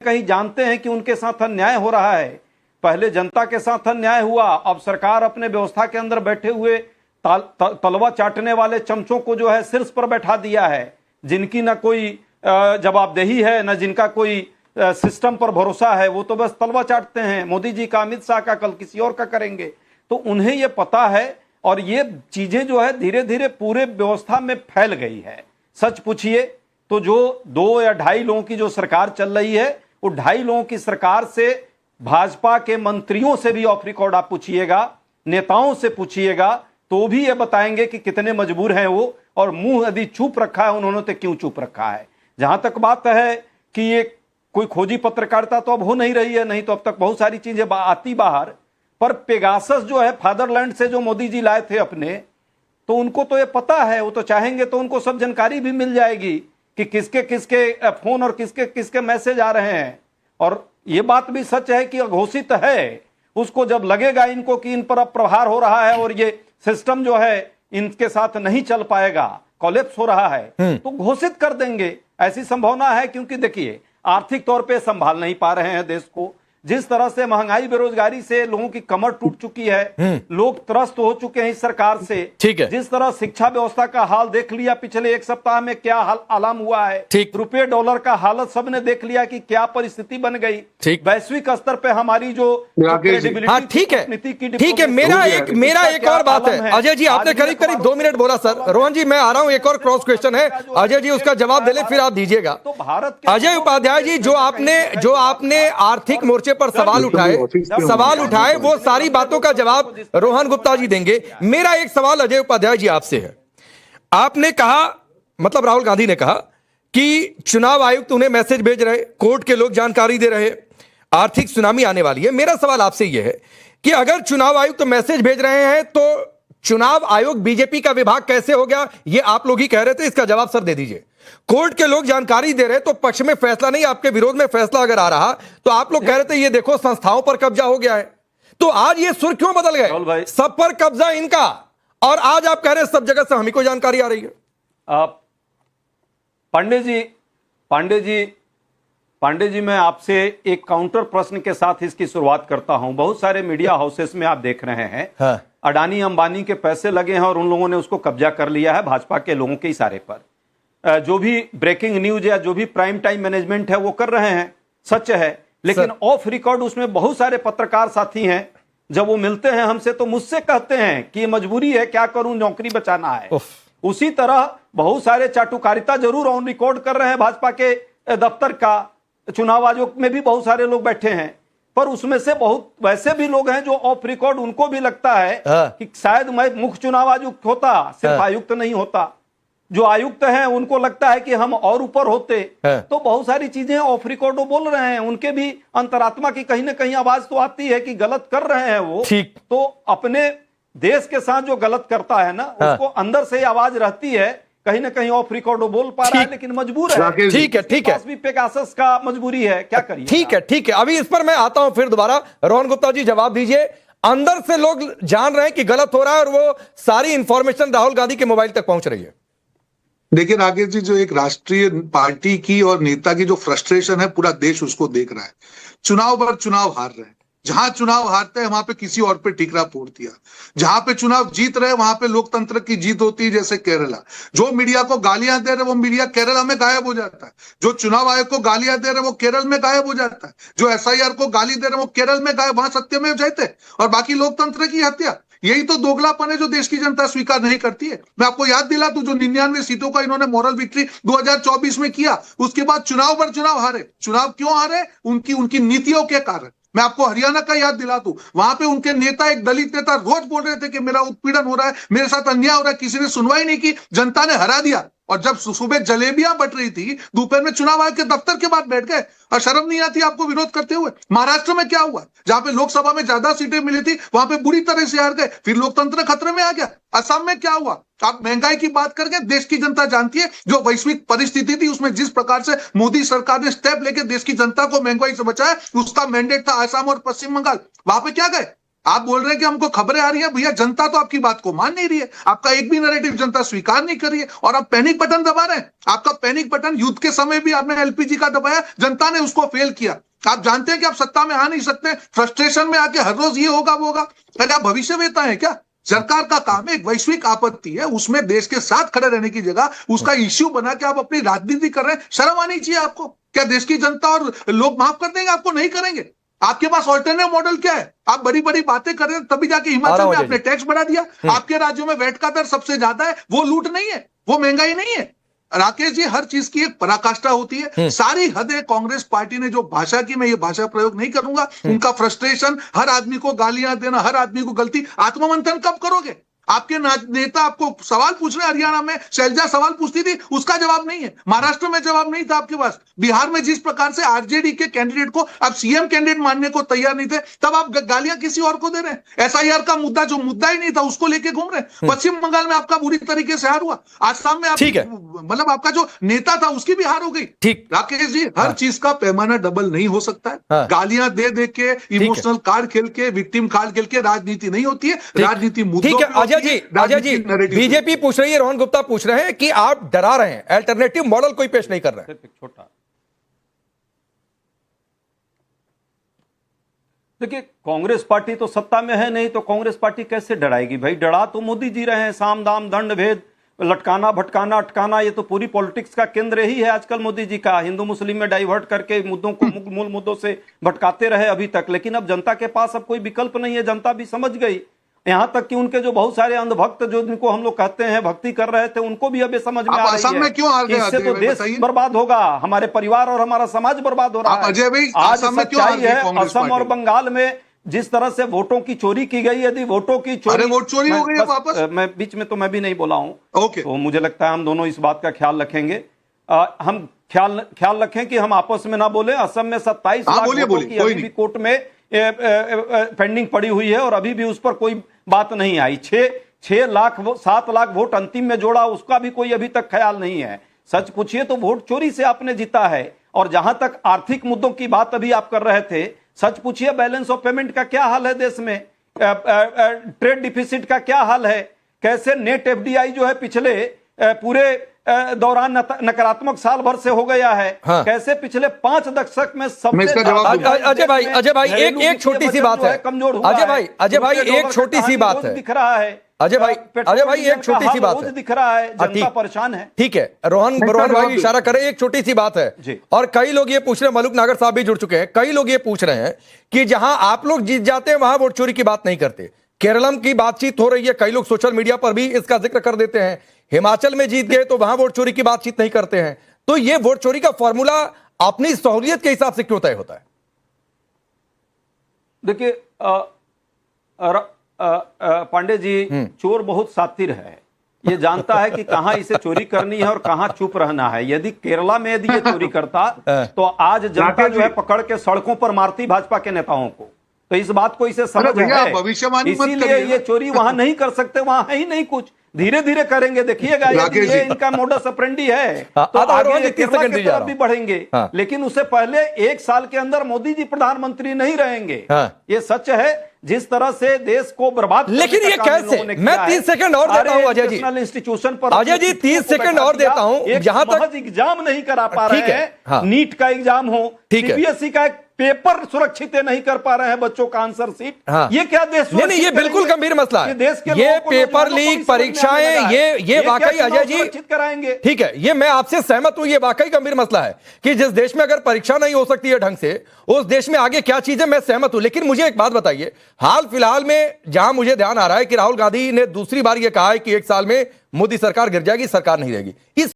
कहीं जानते हैं कि उनके साथ अन्याय हो रहा है। पहले जनता के साथ अन्याय हुआ, अब सरकार अपने व्यवस्था के अंदर बैठे हुए तलवा चाटने वाले चमचों को जो है शीर्ष पर बैठा दिया है, जिनकी ना कोई जवाबदेही है, ना जिनका कोई सिस्टम पर भरोसा है, वो तो बस तलवा चाटते हैं। मोदी जी का, अमित शाह का, कल किसी और का करेंगे। तो उन्हें ये पता है और ये चीजें जो है धीरे धीरे पूरे व्यवस्था में फैल गई है। सच पूछिए तो जो 2 या 2.5 लोगों की जो सरकार चल रही है, वो 2.5 लोगों की सरकार से भाजपा के मंत्रियों से भी ऑफ रिकॉर्ड आप पूछिएगा, नेताओं से पूछिएगा, तो भी ये बताएंगे कि कितने मजबूर हैं वो, और मुंह यदि चुप रखा है उन्होंने तो क्यों चुप रखा है। जहां तक बात है कि ये कोई खोजी पत्रकारिता तो अब हो नहीं रही है, नहीं तो अब तक बहुत सारी चीजें आती बाहर। पर पेगासस जो है फादरलैंड से जो मोदी जी लाए थे अपने, तो उनको तो ये पता है, वो तो चाहेंगे तो उनको सब जानकारी भी मिल जाएगी कि किसके किसके फोन और किसके किसके मैसेज आ रहे हैं। और ये बात भी सच है कि अघोषित है, उसको जब लगेगा इनको कि इन पर अब प्रहार हो रहा है और ये सिस्टम जो है इनके साथ नहीं चल पाएगा, कोलैप्स हो रहा है, तो घोषित कर देंगे। ऐसी संभावना है, क्योंकि देखिए आर्थिक तौर पे संभाल नहीं पा रहे हैं देश को। जिस तरह से महंगाई बेरोजगारी से लोगों की कमर टूट चुकी है, लोग त्रस्त हो चुके हैं इस सरकार से। ठीक है। जिस तरह शिक्षा व्यवस्था का हाल देख लिया पिछले 1 सप्ताह में, क्या हाल आलम हुआ है। रुपये डॉलर का हालत सबने देख लिया कि क्या परिस्थिति बन गई। वैश्विक स्तर पे हमारी जो क्रेडिबिलिटी, ठीक है। मेरा एक और बात है अजय जी, आपने करीब करीब 2 मिनट बोला सर। रोहन जी मैं आ रहा हूं, एक और क्रॉस क्वेश्चन है, अजय जी उसका जवाब दे ले फिर आप दीजिएगा। तो भारत अजय उपाध्याय जी, जो आपने आर्थिक मोर्चे पर सवाल उठाए वो सारी बातों का जवाब रोहन गुप्ता जी देंगे। मेरा एक सवाल अजय उपाध्याय जी आपसे है। आपने कहा, मतलब राहुल गांधी ने कहा कि चुनाव आयुक्त उन्हें मैसेज भेज रहे, कोर्ट के लोग जानकारी दे रहे, आर्थिक सुनामी आने वाली है। मेरा सवाल आपसे यह है कि अगर चुनाव आयुक्त मैसेज भेज रहे हैं तो चुनाव आयोग बीजेपी का विभाग कैसे हो गया? ये आप लोग ही कह रहे थे, इसका जवाब सर दे दीजिए। कोर्ट के लोग जानकारी दे रहे तो पक्ष में फैसला नहीं, आपके विरोध में फैसला अगर आ रहा तो आप लोग कह रहे थे ये देखो संस्थाओं पर कब्जा हो गया है। तो आज ये सुर क्यों बदल गए? सब पर कब्जा इनका, और आज आप कह रहे हैं सब जगह से हमें को जानकारी आ रही है। पांडे जी मैं आपसे एक काउंटर प्रश्न के साथ इसकी शुरुआत करता हूं। बहुत सारे मीडिया हाउसेस में आप देख रहे हैं, हाँ। अडानी अंबानी के पैसे लगे हैं और उन लोगों ने उसको कब्जा कर लिया है भाजपा के लोगों के इशारे पर। जो भी ब्रेकिंग न्यूज या जो भी प्राइम टाइम मैनेजमेंट है वो कर रहे हैं, सच है। लेकिन ऑफ रिकॉर्ड उसमें बहुत सारे पत्रकार साथी हैं, जब वो मिलते हैं हमसे तो मुझसे कहते हैं कि मजबूरी है, क्या करूं, नौकरी बचाना है। उसी तरह बहुत सारे चाटुकारिता जरूर ऑन रिकॉर्ड कर रहे हैं भाजपा के दफ्तर का, चुनाव आयोग में भी बहुत सारे लोग बैठे हैं, पर उसमें से बहुत वैसे भी लोग हैं जो ऑफ रिकॉर्ड उनको भी लगता है कि शायद मैं मुख्य चुनाव आयुक्त होता, सिर्फ आयुक्त नहीं होता। जो आयुक्त हैं उनको लगता है कि हम और ऊपर होते। तो बहुत सारी चीजें ऑफ रिकॉर्ड वो बोल रहे हैं, उनके भी अंतरात्मा की कहीं ना कहीं आवाज तो आती है कि गलत कर रहे हैं वो। तो अपने देश के साथ जो गलत करता है ना, उसको अंदर से आवाज रहती है, कहीं ना कहीं ऑफ रिकॉर्ड वो बोल पा रहा है, लेकिन मजबूर है। ठीक है भी पेगासस का मजबूरी है, क्या करिए। ठीक है, अभी इस पर मैं आता हूं फिर दोबारा। रोहन गुप्ता जी जवाब दीजिए। अंदर से लोग जान रहे हैं कि गलत हो रहा है और वो सारी इंफॉर्मेशन राहुल गांधी के मोबाइल तक पहुंच रही है। देखिए राकेश जी, जो एक राष्ट्रीय पार्टी की और नेता की जो फ्रस्ट्रेशन है, पूरा देश उसको देख रहा है। चुनाव पर चुनाव हार रहे हैं, जहां चुनाव हारते हैं वहां पे किसी और पे टिकरा फोड़ दिया, जहां पे चुनाव जीत रहे हैं वहां पे लोकतंत्र की जीत होती है। जैसे केरला, जो मीडिया को गालियां दे रहे वो मीडिया केरला में गायब हो जाता है, जो चुनाव आयोग को गालियां दे रहे वो केरल में गायब हो जाता है, जो SIR को गाली दे रहे वो केरल में गायब, वहां सत्यमेव जयते, और बाकी लोकतंत्र की हत्या। यही तो दोगलापन है जो देश की जनता स्वीकार नहीं करती है। मैं आपको याद दिला दूं, जो 99 सीटों का इन्होंने मॉरल विक्ट्री 2024 में किया, उसके बाद चुनाव पर चुनाव हारे। चुनाव क्यों हारे? उनकी नीतियों के कारण। मैं आपको हरियाणा का याद दिला दूं, वहां पे उनके नेता, एक दलित नेता, रोज बोल रहे थे कि मेरा उत्पीड़न हो रहा है, मेरे साथ अन्याय हो रहा है, किसी ने सुनवाई नहीं की, जनता ने हरा दिया। और जब सुबह जलेबियां बट रही थी, दोपहर में चुनाव आयोग के दफ्तर के बाद बैठ गए, और शर्म नहीं आती आपको विरोध करते हुए। महाराष्ट्र में क्या हुआ? जहां पे लोकसभा में ज्यादा सीटें मिली थी वहां पे बुरी तरह से हार गए, फिर लोकतंत्र खतरे में आ गया। असम में क्या हुआ? आप महंगाई की बात करके, देश की जनता जानती है जो वैश्विक परिस्थिति थी उसमें जिस प्रकार से मोदी सरकार ने स्टेप लेके देश की जनता को महंगाई से बचाया, उसका मैंडेट था असम और पश्चिम बंगाल। वहां पे क्या गए? आप बोल रहे हैं कि हमको खबरें आ रही है, भैया जनता तो आपकी बात को मान नहीं रही है, आपका एक भी नैरेटिव जनता स्वीकार नहीं कर रही है और आप पैनिक बटन दबा रहे हैं। आपका पैनिक बटन युद्ध के समय भी आपने एलपीजी का दबाया, जनता ने उसको फेल किया। आप जानते हैं कि आप सत्ता में आ नहीं सकते, फ्रस्ट्रेशन में आके हर रोज ये होगा वो होगा। अरे आप भविष्य वेता है क्या? सरकार का काम है, एक वैश्विक आपत्ति है, उसमें देश के साथ खड़े रहने की जगह उसका इश्यू बना के आप अपनी राजनीति कर रहे हैं। शर्म आनी चाहिए आपको। क्या देश की जनता और लोग माफ कर देंगे आपको? नहीं करेंगे। आपके पास ऑल्टरनेटिव मॉडल क्या है? आप बड़ी बड़ी बातें कर रहे हैं, तभी जाके हिमाचल में आपने टैक्स बढ़ा दिया। आपके राज्यों में वैट का दर सबसे ज्यादा है। वो लूट नहीं है, वो महंगाई नहीं है। राकेश जी, हर चीज की एक पराकाष्ठा होती है। सारी हदें कांग्रेस पार्टी ने जो भाषा की, मैं ये भाषा प्रयोग नहीं करूंगा, उनका फ्रस्ट्रेशन, हर आदमी को गालियां देना, हर आदमी को गलती। आत्ममंथन कब करोगे? आपके नेता आपको सवाल पूछ रहे हैं। हरियाणा में शैलजा सवाल पूछती थी, उसका जवाब नहीं है। महाराष्ट्र में जवाब नहीं था आपके पास। बिहार में जिस प्रकार से आरजेडी के कैंडिडेट को आप सीएम कैंडिडेट मानने को तैयार नहीं थे, तब आप गालियां किसी और को दे रहे हैं। एसआईआर का मुद्दा जो मुद्दा ही नहीं था उसको लेके घूम रहे हैं। पश्चिम बंगाल में आपका बुरी तरीके से हार हुआ। आसाम में आप, मतलब आपका जो नेता था उसकी भी हार हो गई। राकेश जी, हर चीज का पैमाना डबल नहीं हो सकता है। गालियां दे दे के, इमोशनल कार्ड खेल के, विक्टिम कार्ड खेल के राजनीति नहीं होती है। राजनीति मुद्दों अजय जी, बीजेपी पूछ रही है, रोहन गुप्ता पूछ रहे हैं कि आप डरा रहे हैं, अल्टरनेटिव मॉडल कोई पेश नहीं कर रहे हैं। छोटा देखिए, कांग्रेस पार्टी तो सत्ता में है नहीं, तो कांग्रेस पार्टी कैसे डराएगी भाई? डरा तो मोदी जी रहे हैं। साम दाम दंड भेद, लटकाना भटकाना अटकाना, ये तो पूरी पॉलिटिक्स का केंद्र ही है आजकल मोदी जी का। हिंदू मुस्लिम में डाइवर्ट करके मुद्दों को मूल मुद्दों से भटकाते रहे अभी तक। लेकिन अब जनता के पास अब कोई विकल्प नहीं है। जनता भी समझ गई, यहां तक कि उनके जो बहुत सारे अंधभक्त जो जिनको हम लोग कहते हैं भक्ति कर रहे थे, उनको भी अब ये समझ में आ रही है में क्यों कि इससे तो देश बर्बाद होगा, हमारे परिवार और हमारा समाज बर्बाद हो रहा है। अजय भाई, आज सच्चाई है, असम और बंगाल में जिस तरह से वोटों की चोरी की गई, यदि वोटों की चोरी, वोट चोरी हो गई है वापस। मैं बीच में तो मैं भी नहीं बोला हूं। ओके, तो मुझे लगता है हम दोनों इस बात का ख्याल रखेंगे। हम ख्याल रखें कि हम आपस में ना बोले। असम में 27 लाख वोटों की अभी भी कोर्ट में पेंडिंग पड़ी हुई है और अभी भी उस पर कोई बात नहीं आई। 7 लाख वोट अंतिम में जोड़ा, उसका भी कोई अभी तक ख्याल नहीं है। सच पूछिए तो वोट चोरी से आपने जीता है। और जहां तक आर्थिक मुद्दों की बात अभी आप कर रहे थे, सच पूछिए बैलेंस ऑफ पेमेंट का क्या हाल है देश में, ट्रेड डिफिसिट का क्या हाल है, कैसे नेट एफडीआई जो है पिछले पूरे दौरान नकारात्मक साल भर से हो गया है। हाँ। कैसे पिछले 5 दशक में सबसे अजय भाई एक छोटी सी बात है, कमजोर हुआ है। अजय भाई एक छोटी सी बात है, दिख रहा है। अजय भाई एक छोटी सी बात है, दिख रहा है, जनता परेशान है। ठीक है, रोहन भाई इशारा करे, एक छोटी सी बात है। और कई लोग ये पूछ रहे हैं, मलूक नागर साहब भी जुड़ चुके हैं, कई लोग ये पूछ रहे हैं कि जहां आप लोग जीत जाते हैं वहां वोट चोरी की बात नहीं करते। केरलम की बातचीत हो रही है, कई लोग सोशल मीडिया पर भी इसका जिक्र कर देते हैं। हिमाचल में जीत गए तो वहां वोट चोरी की बातचीत नहीं करते हैं। तो ये वोट चोरी का फॉर्मूला अपनी सहूलियत के हिसाब से क्यों तय होता है? देखिए पांडे जी, चोर बहुत सातिर है। ये जानता है कि कहां इसे चोरी करनी है और कहां चुप रहना है। यदि केरला में यदि ये चोरी करता तो आज जनता जो है पकड़ के सड़कों पर मारती भाजपा के नेताओं को। तो इस बात को इसे समझ है, इसीलिए ये चोरी वहां नहीं कर सकते, वहां है ही नहीं कुछ। धीरे धीरे करेंगे, देखिएगा ये इनका मोडस ऑपरेंडी है। तो आगे केरला की तरफ भी बढ़ेंगे। लेकिन उससे पहले 1 साल के अंदर मोदी जी प्रधानमंत्री नहीं रहेंगे। ये सच है। जिस तरह से देश को बर्बाद, लेकिन ये कैसे, मैं 30 सेकंड और देता हूं अजय जी, इंस्टीट्यूशन पर अजय जी 30 सेकंड और देता हूं। जहां तक एग्जाम नहीं करा पा रहे हैं, नीट का एग्जाम हो, सीबीएसई का पेपर सुरक्षित नहीं कर पा रहे हैं बच्चों का आंसर सीट। ये क्या देश? नहीं, ये बिल्कुल गंभीर मसला है। ये पेपर लीक परीक्षाएं, ये वाकई अजय जी कराएंगे। ठीक है, ये मैं आपसे सहमत हूं, ये वाकई गंभीर मसला है कि जिस देश में अगर परीक्षा नहीं हो सकती है ढंग से, उस देश में आगे क्या चीज है, मैं सहमत हूं। लेकिन मुझे एक बात बताइए, हाल फिलहाल में जहां मुझे ध्यान आ रहा है कि राहुल गांधी ने दूसरी बार यह कहा है कि 1 साल में मोदी सरकार गिर जाएगी, सरकार नहीं रहेगी। इस